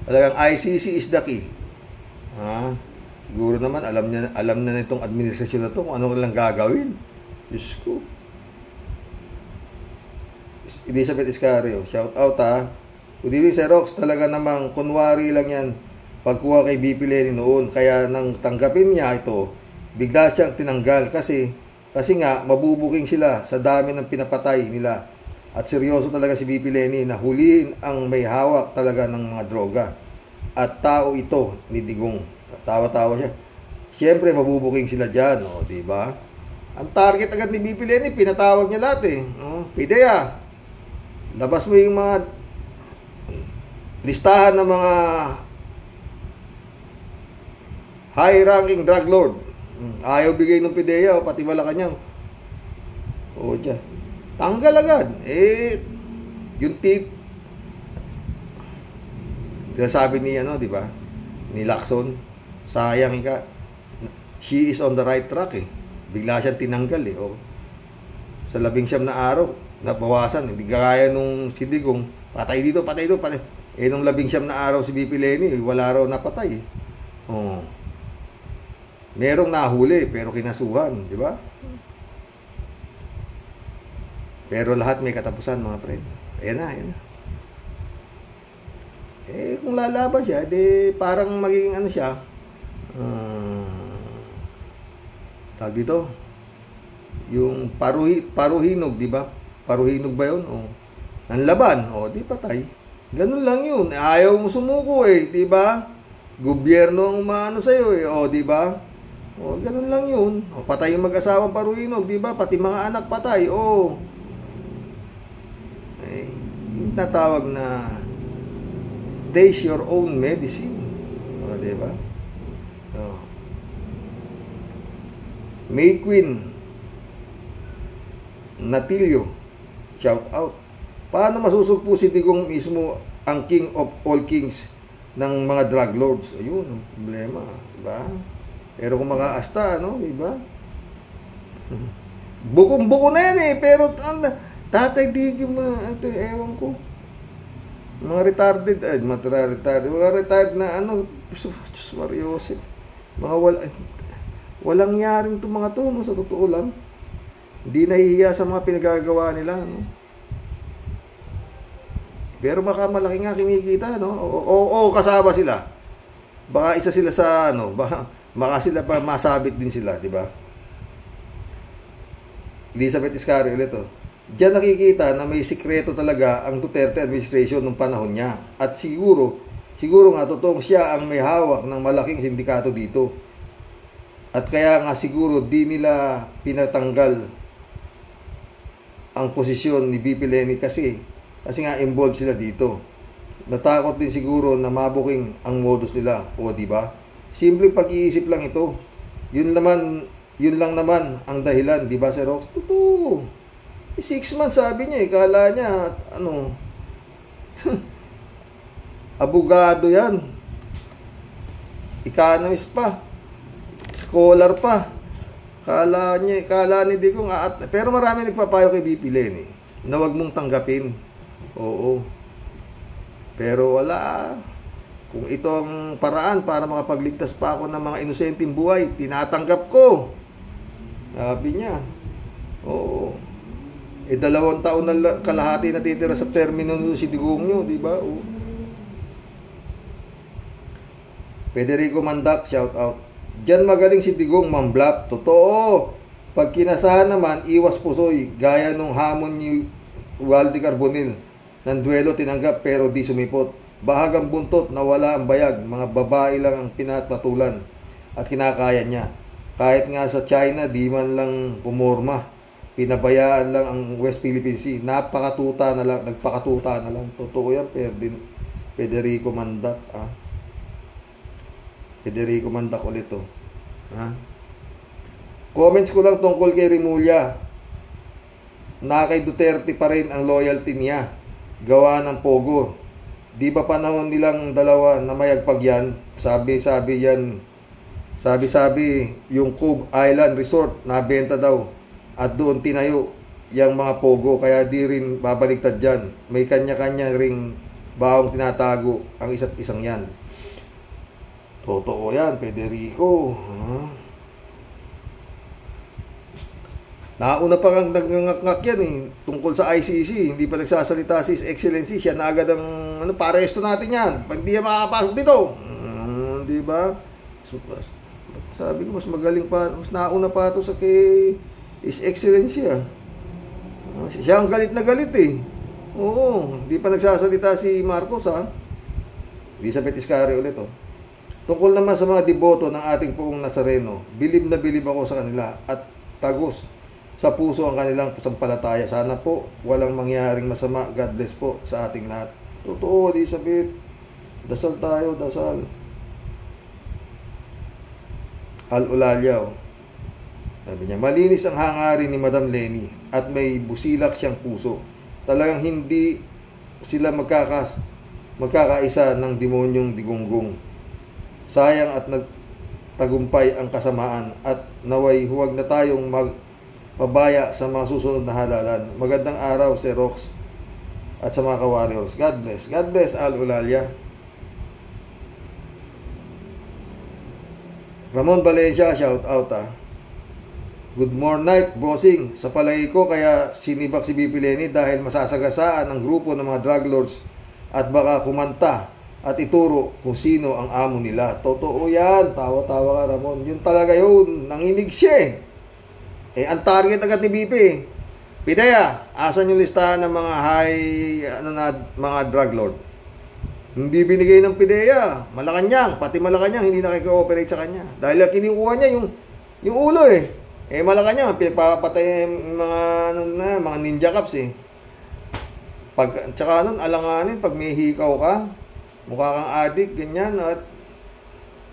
Talagang ICC is the key. Siguro naman, alam na nitong administrasyon na to kung ano lang gagawin. Diyos ko. Elizabeth Iscario, shout out, Good evening, Sir Rox. Talaga namang kunwari lang yan pagkuha kay BP Lenny noon. Kaya nang tanggapin niya ito, bigla siyang tinanggal kasi nga mabubuking sila sa dami ng pinapatay nila. At seryoso talaga si BP Lenny na huliin ang may hawak talaga ng mga droga. At tao ito ni Digong. Tawa-tawa siya. Siyempre mabubuking sila dyan, di ba? Ang target agad ni BP Lenny, pinatawag niya lahat Pidea, labas mo yung mga listahan ng mga high-ranking drug lord. Ayaw bigay ng PIDEA pati Malacanang. Diyan. Tanggal agad. Yung tip. Kaya sabi ni di ba? Ni Lacson, sayang she is on the right track Bigla siyang tinanggal Sa 19 na araw, nabawasan. Hindi gaya nung si Digong, patay dito. Nung 19 na araw si BP Lenny, wala raw napatay Merong nahuli pero kinasuhan, di ba? Pero lahat may katapusan, mga friend. Ayan na. Kung lalaban siya, parang magiging ano siya, tawag dito, yung paruhinog, di ba? Paruhinog ba yun? Ang laban, di patay. Ganun lang yun. Ayaw mo sumuko di ba? Gobyerno ang maano sa'yo di ba? Ganun lang yun. Patay yung mag-asawang paruhinog, di ba? Pati mga anak patay, yung natawag na taste your own medicine. Di ba? May Queen Natilio, shout out. Paano masusugpo si Digong mismo ang king of all kings ng mga drug lords? Ayun, ang problema, di ba? Pero kung makaasta, di ba? Bukong-buko na yan pero Tatay Digong ewan ko. Mga retarded, mga retired na Diyos Mariosip. Mga walang yaring itong mga to, sa totoo lang. Hindi nahihiya sa mga pinagagawa nila, Pero baka malaki nga kinikita, kasama sila. Baka isa sila sa, baka sila pa masabit din sila, di ba? Elizabeth Iscari ulit, Diyan nakikita na may sikreto talaga ang Duterte administration nung panahon niya. At siguro nga totoong siya ang may hawak ng malaking sindikato dito. At kaya nga siguro di nila pinatanggal ang posisyon ni VP Leni kasi nga involved sila dito. Natakot din siguro na mabuking ang modus nila, di ba? Simpleng pag-iisip lang ito. Yun lang naman ang dahilan, di ba, Sir Rox? Totoo. 6 months sabi niya, kala niya, abogado yan. Economist pa. Scholar pa. Kala ni Digong, pero marami nagpapayo kay VP Leni na wag mong tanggapin. Oo. Pero wala. Kung ito ang paraan para makapagligtas pa ako ng mga inosenteng buhay, tinatanggap ko. Sabi niya. Oo. 2 taon na kalahati na titira sa termino nito si Digong nyo, di ba? Federico Mandak, shout out. Diyan magaling si Digong mamblap. Totoo. Pag kinasahan naman, iwas pusoy. Gaya nung hamon ni Waldy Carbonil. Ng duelo tinanggap pero di sumipot. Bahagang buntot na wala ang bayag. Mga babae lang ang pinatmatulan. At kinakaya niya. Kahit nga sa China, di man lang pumorma. Pinabayaan lang ang West Philippine Sea. Nagpakatuta na lang. Totoo yan, Federico Mandak, Federico Mandak ulit, Comments ko lang tungkol kay Rimulya. Na kay Duterte pa rin ang loyalty niya. Gawa ng Pogo. Di ba panahon nilang dalawa na mayagpag yan? Sabi yung Cove Island Resort, nabenta daw. At doon tinayo yung mga Pogo, kaya di rin babaligtad dyan. May kanya-kanya ring baong tinatago ang isa't isang yan. Totoo yan, Federico. Nauna pa nga nagngangak yan tungkol sa ICC. Hindi pa nagsasalita si His Excellency. Siya na agad ang paresto natin yan. Pag di yan makakapasok dito. Di ba? Sabi ko, mas magaling pa, mas nauna pa ito sa kay His Excellency siya ang galit na galit Oo, di pa nagsasalita si Marcos Elizabeth Iscari ulit Tungkol naman sa mga deboto ng ating poong Nazareno, bilib na bilib ako sa kanila at tagos sa puso ang kanilang sampalataya. Sana po walang mangyaring masama. God bless po sa ating lahat. Totoo, Elizabeth. Dasal tayo, dasal. Al-Ulalyaw. Sabi niya, malinis ang hangarin ni Madam Leni at may busilak siyang puso. Talagang hindi sila magkakaisa ng demonyong Digonggong. Sayang at nagtagumpay ang kasamaan at naway huwag na tayong magpabaya sa mga susunod na halalan. Magandang araw, Sir Rox, at sa mga ka-warriors. God bless. God bless, Al-Ulalya. Ramon Valencia, shout out Good morning, bossing. Sa palagi ko, kaya sinibak si BP Lenny dahil masasagasaan ang grupo ng mga drug lords at baka kumanta at ituro kung sino ang amo nila. Totoo yan. Tawa-tawa ka, Ramon. Yun talaga yun. Nanginig siya eh. Ang target agad ni BP. Pidea, asan yung listahan ng mga mga drug lord? Hindi binigay ng Pidea. Malacanang, pati Malacanang hindi nakikooperate sa kanya. Dahil kinukuha niya yung ulo eh. Malacanang, pinagpapatay yung mga ninja cops eh. Tsaka nun, alanganin, pag may hikaw ka, mukha kang addict, ganyan, at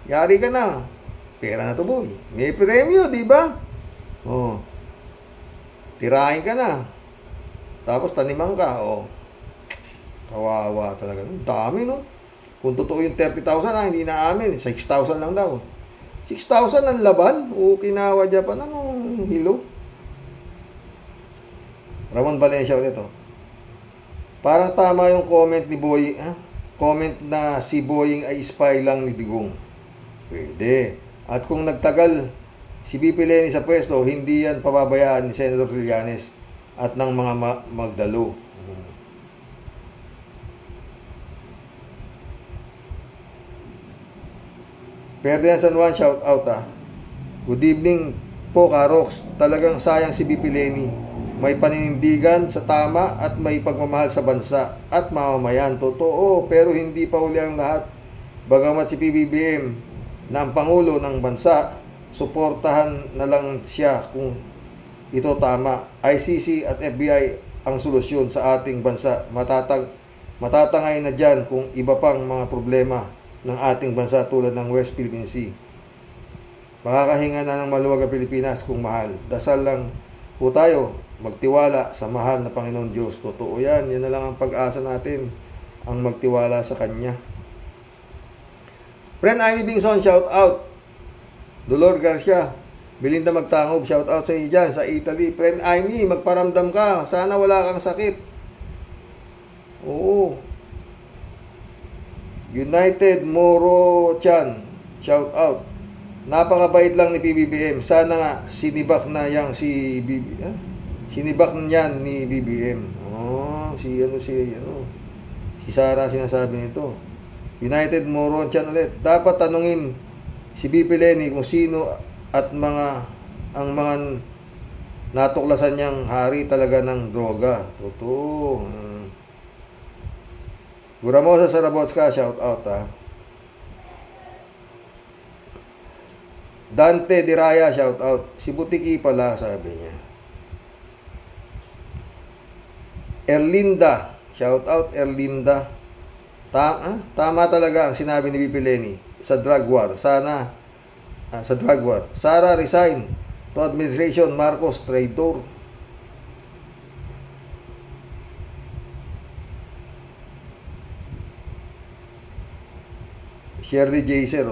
yari ka na. Pera na to, boy. May premyo, di ba? Oh. Tirahin ka na. Tapos taniman ka, oh. Kawawa talaga. Dami, no? Kung totoo yung 30,000, hindi na amin. 6,000 lang daw. 6,000 ang laban? O kinawa Japan, anong hilo? Ramon Valencia ulit, oh. Parang tama yung comment ni Boying, comment na si Boying ay spy lang ni Digong. Pwede. At kung nagtagal si BP Lenny sa pwesto, hindi yan pababayaan ni Senator Trillanes at ng mga magdalo. Ferdinand San Juan, shout out Good evening po, Karox. Talagang sayang si BP Lenny. May paninindigan sa tama at may pagmamahal sa bansa at mamamayan. Totoo, pero hindi pa huli ang lahat. Bagamat si PBBM na ang Pangulo ng bansa, suportahan na lang siya kung ito tama. ICC at FBI ang solusyon sa ating bansa. Matatangay na dyan kung iba pang mga problema ng ating bansa tulad ng West Philippine Sea. Makakahinga na ng maluwag ang Pilipinas kung mahal. Dasal lang po tayo, magtiwala sa mahal na Panginoon Diyos. Totoo yan. Yan na lang ang pag-asa natin, ang magtiwala sa Kanya. Friend Amy Bingson, shout out. Dolor Garcia, Belinda Magtangob, shout out sa iyo dyan, sa Italy. Friend Amy, magparamdam ka. Sana wala kang sakit. Oo. United Moro Chan, shout out. Napakabait lang ni PBBM. Sana nga sinibak na yang sinibak niyan ni BBM. Oh, si Sara sinasabi nito. United Moro Chan ulit. Dapat tanungin si BP Lenny kung sino at ang mga natuklasan niyang hari talaga ng droga. Totoo. Guramosa Sarabotska, shout out Dante Diraya, shout out. Si Butiki pala, sabi niya. Erlinda, shout out Erlinda. Tama talaga ang sinabi ni BP Lenny sa drug war. Sa drug war. Sara resign to administration, Marcos traitor. Shirley Jaser,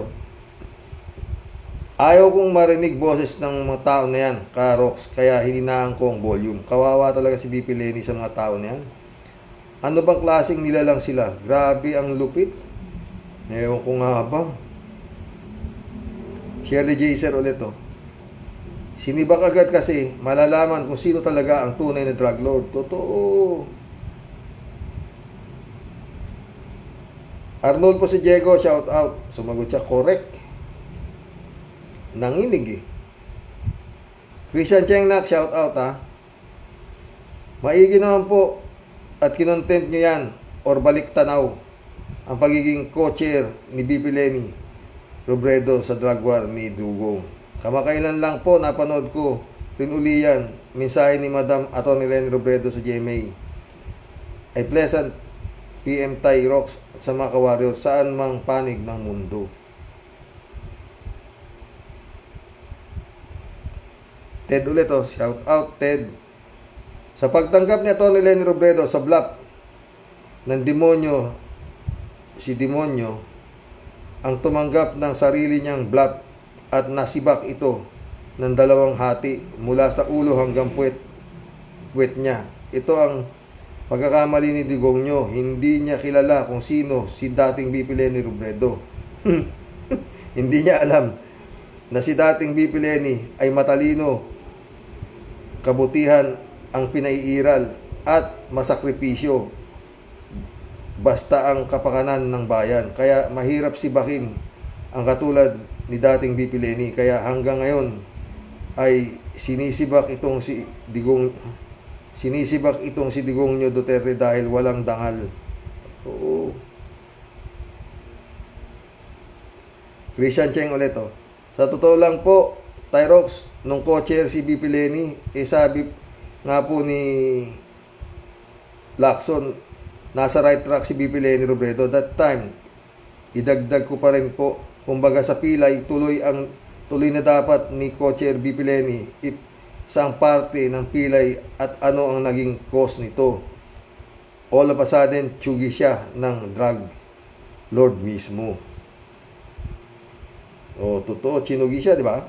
Ayaw kong marinig boses ng mga tao na yan, Karox, kaya hininaan ko ang volume. Kawawa talaga si BP Lenny sa mga tao na yan. Ano bang klaseng nilalang sila? Grabe ang lupit. Ewan ko nga ba. Shirley Jaser ulit, Sinibak agad kasi malalaman kung sino talaga ang tunay na drug lord. Totoo. Arnold po si Diego, shout out. Sumagot siya, correct. Nanginig Christian Chengnak, shout out Maigi naman po at kinontent nyo yan or balik tanaw ang pagiging co-chair ni BP Lenny Robredo sa drug war ni Dugong. Kamakailan lang po napanood ko rin uli yan, mensahe ni Madam Atty. Lenny Robredo sa GMA. Ay pleasant PM Thai Rocks sa mga kawaryo saan mang panig ng mundo. Ted ulit, shout out Ted. Sa pagtanggap ni Atty. Lenny Robredo sa bluff ng demonyo, si demonyo ang tumanggap ng sarili niyang bluff at nasibak ito ng dalawang hati mula sa ulo hanggang puwet niya. Ito ang pagkakamali ni Digongyo. Hindi niya kilala kung sino si dating BP Lenny Robredo. Hindi niya alam na si dating BP Lenny ay matalino kabutihan ang pinaiiral at masakripisyo basta ang kapakanan ng bayan. Kaya mahirap sibakin ang katulad ni dating VP Leni. Kaya hanggang ngayon ay sinisibak itong si Digong Duterte dahil walang dangal. Oo. Christian Cheng ulit, oh. Sa totoo lang po, Tyrox, nung co-chair si VP Leni, sabi nga po ni Lacson, nasa right track si VP Leni Robredo. That time, idagdag ko pa rin po, kumbaga sa pilay, tuloy na dapat ni co-chair VP Leni isang parte ng pilay at ano ang naging cause nito. All of a sudden, tsugi siya ng drug lord mismo. O, totoo, chinugi siya, di ba?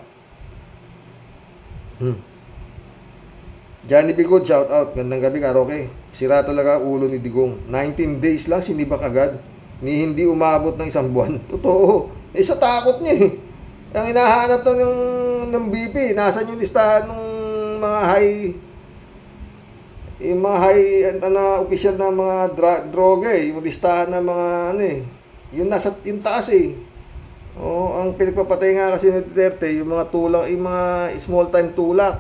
Johnny Bigod, shout out. Gandang gabi, karaoke. Sira talaga ulo ni Digong. 19 days lang, sinibak agad. Ni hindi umabot ng 1 buwan. Totoo. Sa takot niya eh. Ang hinahanap ng BP, nasan yung listahan ng mga official na mga droga eh. Yung listahan ng mga yung taas eh. Oh, ang pinagpapatay nga kasi ni Duterte, yung mga tulak, yung mga small time tulak.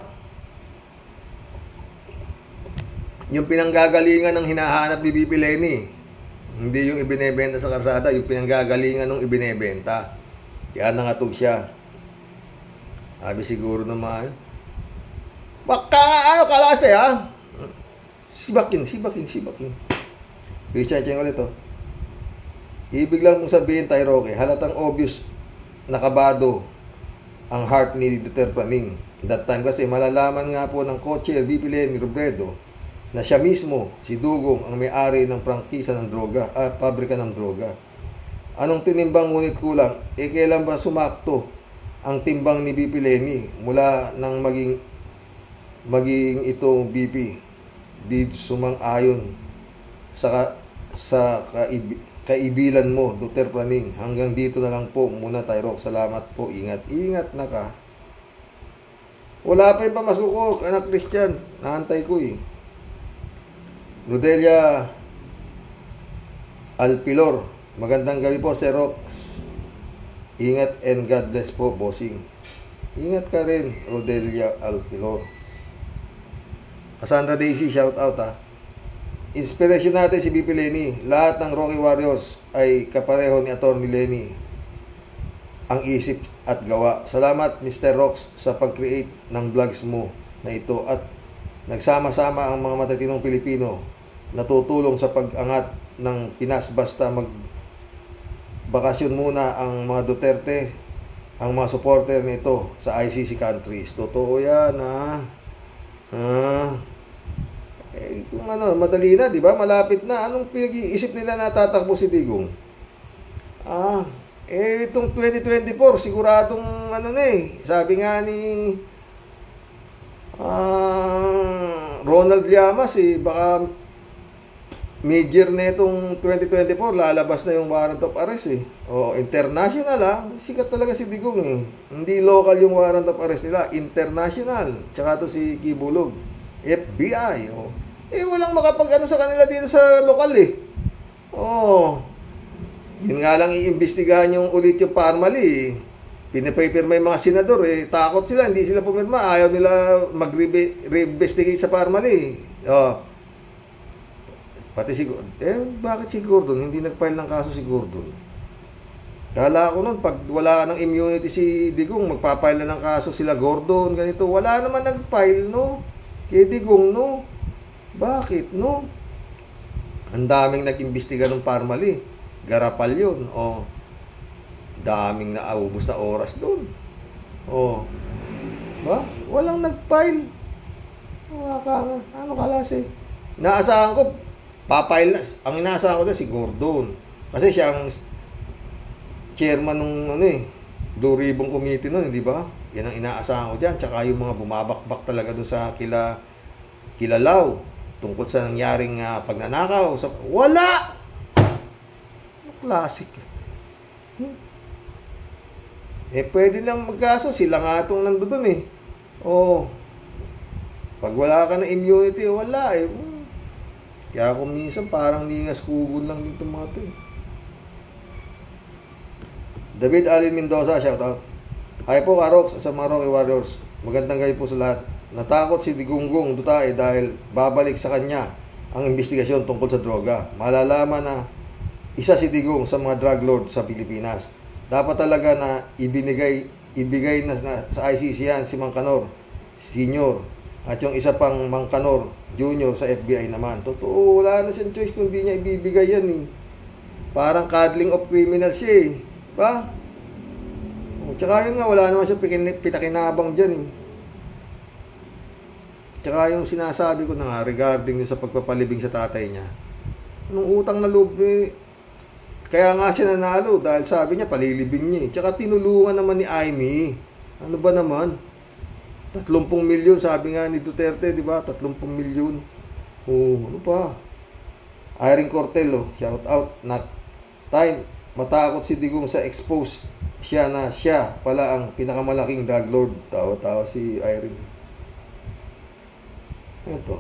Yung pinanggagalingan ng hinahanap ni BP Leni. Hindi yung ibinebenta sa karsada, yung pinanggagalingan ng ibinebenta. Kaya nangatog siya. Sabi siguro naman, baka kalase ha? Sibakin. Richard Cheng ulit, oh. Ibig lang mong sabihin, Tyroke, halatang obvious nakabado ang heart ni Duterte Praning. That time kasi malalaman nga po ng co-chair VP Leni Robredo na siya mismo, si Dugong, ang may-ari ng prangkisa ng droga, pabrika ng droga. Anong tinimbang ngunit kulang? Kailan ba sumakto ang timbang ni VP Leni mula nang maging itong VP? Di sumang-ayon sa kaibilan mo, Duterte Praning. Hanggang dito na lang po muna, Tyroke. Salamat po. Ingat na ka. Wala pa yung pamasko ko, anak Christian. Naantay ko eh. Rodelia Alpilor. Magandang gabi po, Sir Rox. Ingat and God bless po, bossing. Ingat ka rin, Rodelia Alpilor. Cassandra Daisy, shout out ha. Inspiration natin si VP Leni. Lahat ng Rocky Warriors ay kapareho ni Atty. Leni ang isip at gawa. Salamat Mr. Rox sa pag-create ng vlogs mo na ito at nagsama-sama ang mga matatinong Pilipino na tutulong sa pag-angat ng Pinas. Basta magbakasyon muna ang mga Duterte, ang mga supporter nito sa ICC countries. Totoo yan ha. Kung madali na, di ba? Malapit na. Anong pinag-iisip nila na tatakbo si Digong? Itong 2024, siguradong sabi nga ni Ronald Llamas baka major na itong 2024, lalabas na yung warrant of arrest international sikat talaga si Digong Hindi local yung warrant of arrest nila, international. Tsaka to si Kibulog, FBI walang makapag sa kanila dito sa lokal yun nga lang iimbestigahan yung ulit yung Parmali pinapipirma yung mga senador takot sila, hindi sila pumirma, ayaw nila mag-re-investigate sa Parmali pati si bakit si Gordon hindi nag-file ng kaso si Gordon? Kala ko nun pag wala ng immunity si Digong magpa-file na ng kaso sila Gordon, ganito, wala naman nag-file kay Digong bakit ang daming nag-imbestiga ng Parmali, garapal yun daming naubos na oras doon walang nag-file. Ano kalase? Naasahan ko papile na, ang inaasahan ko doon si Gordon kasi siya ang chairman ng Blue Ribbon Committee nun, di ba? Yan ang inaasahan ko dyan, tsaka yung mga bumabakbak talaga doon sa kilalaw tungkol sa nangyaring pagnanakaw. Wala! Classic. Pwede lang magkaso. Sila nga itong nandoon Pag wala ka na immunity, wala eh. Kaya kung minsan parang ningas kugon lang dito mga to eh. David Alin Mendoza, shoutout. Hi po Karox sa mga Rocky Warriors. Magandang gabi po sa lahat. Natakot si Digongong Duterte dahil babalik sa kanya ang investigasyon tungkol sa droga. Malalaman na isa si Digong sa mga drug lord sa Pilipinas. Dapat talaga na ibigay na sa ICC yan si Mang Kanor Senior at yung isa pang Mang Kanor Junior sa FBI naman. Totoo, wala na siyang choice kung di niya ibibigay yan eh. Parang cuddling of criminals siya eh. Ba? Tsaka yun nga, wala naman siya pitakinabang dyan eh. Tsaka yung sinasabi ko na nga regarding sa pagpapalibing sa tatay niya. Anong utang na loob eh. Kaya nga siya nanalo dahil sabi niya palilibing niya eh. Tsaka tinulungan naman ni Amy. Ano ba naman? 30 milyon sabi nga ni Duterte, di ba? 30 milyon. Oh, ano pa? Irene Cortelo, shout out. Not time. Matakot si Digong sa expose siya na siya pala ang pinakamalaking drug lord. Tawa-tawa si Irene. Ito.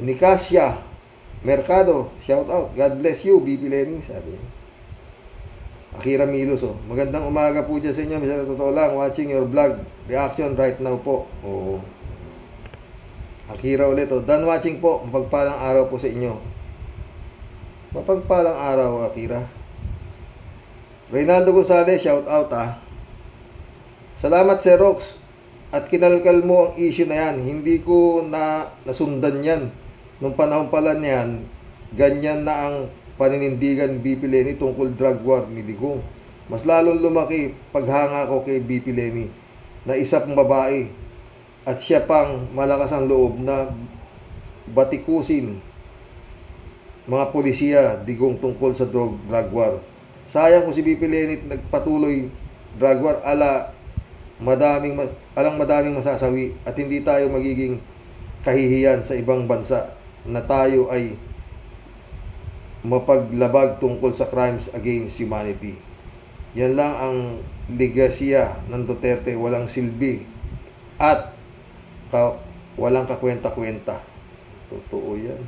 Nicasia Mercado, shout out. God bless you, BP Lenny, sabi niya. Akira Milos, oh. Magandang umaga po dyan sa inyo. Misa na totoo lang, watching your vlog. Reaction right now po. Oh. Akira ulit, oh. Done watching po. Mapagpalang araw po sa inyo. Mapagpalang araw, Akira. Reynaldo Gonzalez, shout out, ah. Salamat, Sir Rox. At kinalkal mo ang issue na yan. Hindi ko nasundan yan. Nung panahon pala niyan, ganyan na ang paninindigan BP Lenny tungkol drug war ni Digong. Mas lalong lumaki paghanga ko kay BP Lenny na isa pang babae at siya pang malakas ang loob na batikusin mga polisiya Digong tungkol sa drug war. Sayang kung si BP Lenny nagpatuloy drug war alang madaming masasawi at hindi tayo magiging kahihiyan sa ibang bansa na tayo ay mapaglabag tungkol sa crimes against humanity. Yan lang ang legasya ng Duterte, walang silbi at walang kakwenta-kwenta. Totoo yan.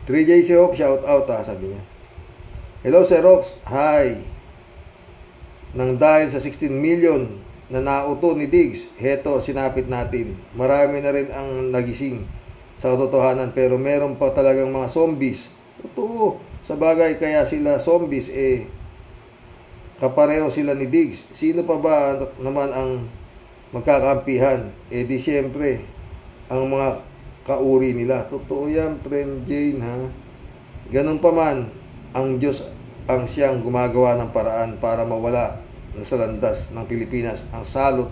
3JC Hope, shout out ha, sabi niya. Hello Sir Rox, hi. Nang dahil sa 16 million na nauto ni Diggs, heto sinapit natin. Marami na rin ang nagising sa katotohanan pero meron pa talagang mga zombies. Totoo. Sa bagay kaya sila zombies kapareho sila ni Diggs. Sino pa ba naman ang magkakampihan? Di syempre ang mga kauri nila. Totoo yan, friend Jane ha. Ganun pa man, ang Diyos ang siyang gumagawa ng paraan para mawala sa landas ng Pilipinas ang salot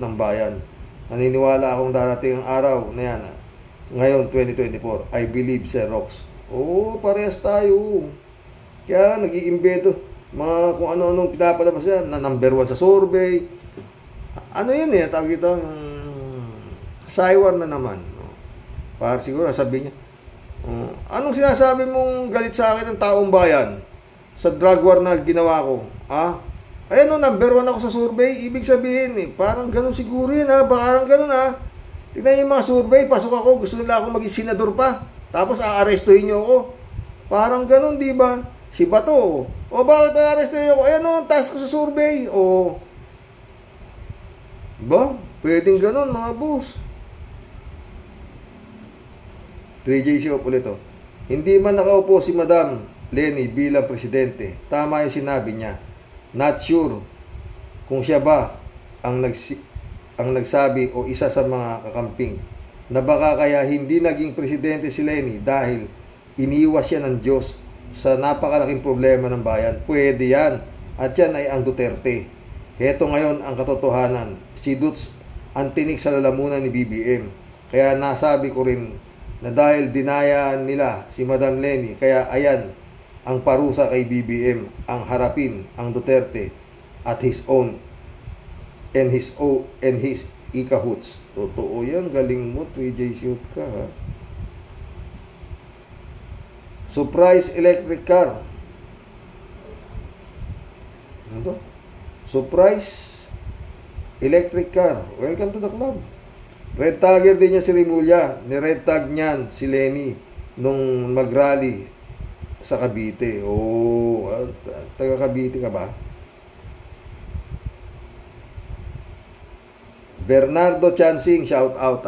ng bayan. Naniniwala akong darating ang araw na yan. Ngayon, 2024. I believe, Sir Rox. Oo, parehas tayo. Kaya nag-iimbeto mga kung ano-anong pinapalabas yan na number 1 sa survey. Ano yun eh, tawag ito, Saywar na naman. Para siguro, sabi niya, anong sinasabi mong galit sa akin ng taong bayan sa drug war na ginawa ko? Ayan o, number 1 ako sa survey. Ibig sabihin parang ganun siguro yun parang ganun tignan yung mga survey, pasok ako, gusto nila akong maging senador pa, tapos aarestuhin nyo ako. Parang ganun, di ba? Si Bato, bakit aarestuhin ako? Ayan o, task ko sa survey. Ba? Pwedeng ganun mga boss. 3JC ulit o. Hindi man nakaupo si Madam Lenny bilang presidente. Tama yung sinabi niya. Not sure kung siya ba ang nagsabi o isa sa mga kakamping na baka kaya hindi naging presidente si Lenny dahil iniwas siya ng Diyos sa napakalaking problema ng bayan. Pwede yan. At yan ay ang Duterte. Heto ngayon ang katotohanan. Si Dutz ang tinik sa lalamunan ni BBM. Kaya nasabi ko rin na dahil dinaya nila si Madam Lenny, kaya ayan ang parusa kay BBM, ang harapin ang Duterte at his own and his ikahuts. Totoo yan, galing mo, 3J shoot ka ha. Surprise electric car. Ano to? Surprise electric car. Welcome to the club. Red tagger din niya si Rimulya. Ni-red tag niyan si Lenny nung mag-rally sa Cavite. Oh, taga Cavite ka ba? Bernardo Chansing, shout out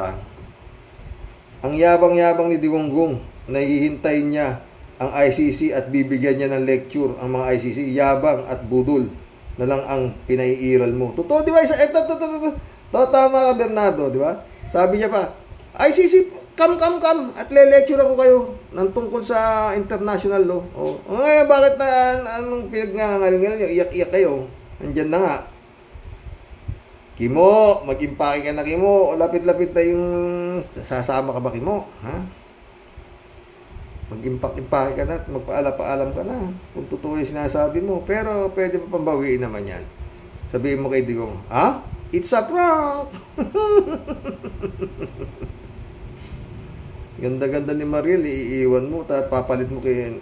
Ang yabang-yabang ni Digonggong, nahihintay niya ang ICC at bibigyan niya ng lecture ang mga ICC. Yabang at budol na lang ang pinaiiral mo. Totoo, di ba? Tama ka, Bernardo, di ba? Sabi niya pa, ICC, come, at le-lecture ako kayo ng tungkol sa international law. Oh, ngayon, bakit anong pinagngangalingal niyo? Iyak-iyak kayo. Nandyan na nga. Kimo, mag-impake ka na, Kimo. O lapit-lapit na yung... Sasama ka ba, Kimo? Ha? Mag-impake ka na at magpaalam ka na. Kung totoo yung sinasabi mo. Pero pwede pa pambawiin naman yan. Sabihin mo kay Digong, ha? It's a prank! Ganda-ganda ni Mariel, iiwan mo, tapos papalit mo kay...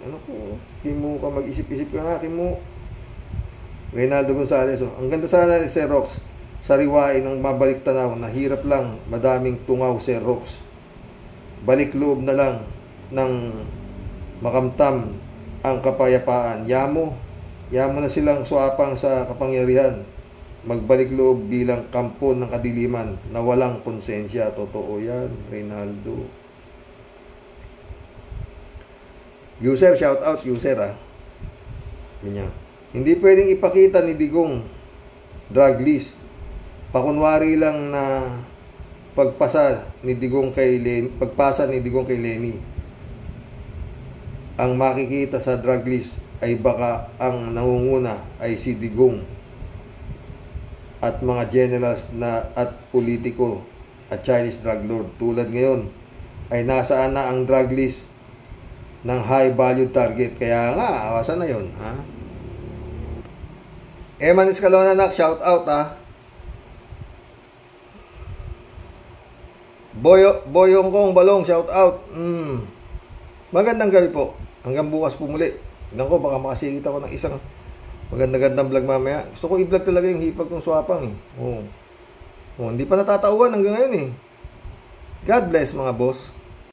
Kimo ka, mag-isip-isip ka na, Kimo. Reynaldo Gonzalez, ang ganda sana ni Sir Rox. Sariwain ng mabalik tanaw, nahirap lang, madaming tungaw, Sir Rox. Balik loob na lang ng makamtam ang kapayapaan. Yamo na silang suapang sa kapangyarihan. Magbalik loob bilang kampo ng kadiliman na walang konsensya. Totoo yan, Reynaldo. User, shout out, user Hindi pwedeng ipakita ni Digong drug list. Pakunwari lang na pagpasa ni Digong kay Lenny. Ang makikita sa drug list ay baka ang nangunguna ay si Digong at mga generals na at politiko at Chinese drug lord. Tulad ngayon ay nasaan na ang drug list ng high value target. Kaya nga, awasan na yun, ha? Eman Escalona, shout out, Boyong Kong Balong, shout out. Magandang gabi po. Hanggang bukas po muli. Tignan ko, baka makasingit ako ng isang magandang vlog mamaya. Gusto ko i-vlog talaga yung hipag kong swapang hindi pa natatauhan hanggang ngayon God bless mga boss.